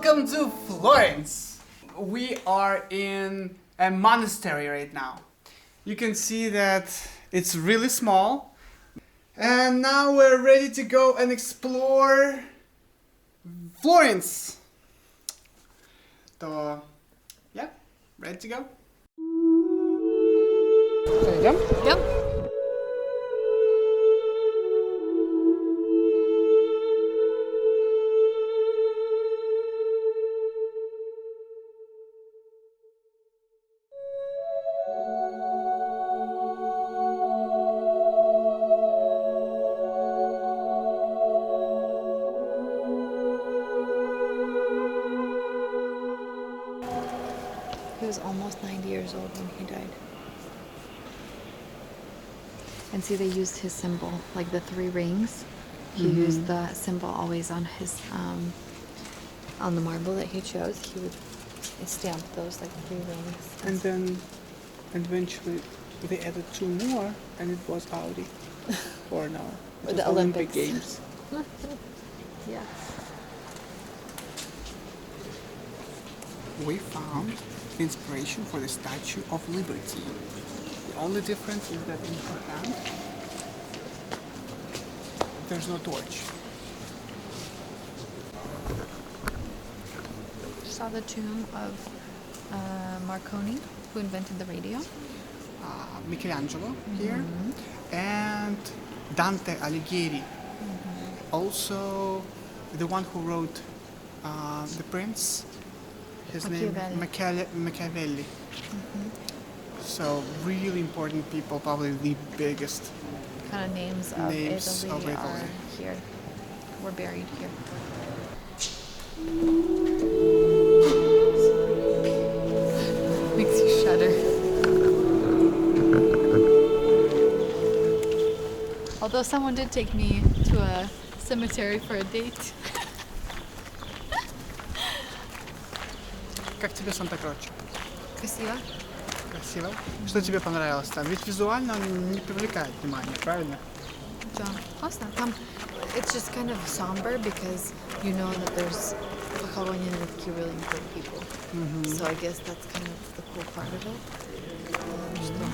Welcome to Florence! We are in a monastery right now. You can see that it's really small. And now we're ready to go and explore Florence. So, yeah, ready to go? Идем? Yep. He was almost 90 years old when he died. And see, they used his symbol, like the 3 rings. He used the symbol always on his, on the marble that he chose. He would stamp those like 3 rings. And then eventually they added 2 more and it was Audi. Or no, it Or was the Olympic Olympics. Games. Yeah. We found inspiration for the Statue of Liberty. The only difference is that in her hand, there's no torch. Saw the tomb of Marconi, who invented the radio. Michelangelo here, and Dante Alighieri. Also, the one who wrote The Prince. His name Machiavelli. So really important people, probably the biggest Kind of names of Italy are here. Were buried here. Makes you shudder. Although someone did take me to a cemetery for a date. Как тебе Санта-Кроче? Красиво. Красиво? Что тебе понравилось там? Ведь визуально он не привлекает внимания, правильно? Да, классно. Там it's just kind of somber because you know that there's похоронены такие really important people. So I guess that's kind of the cool part of it. Что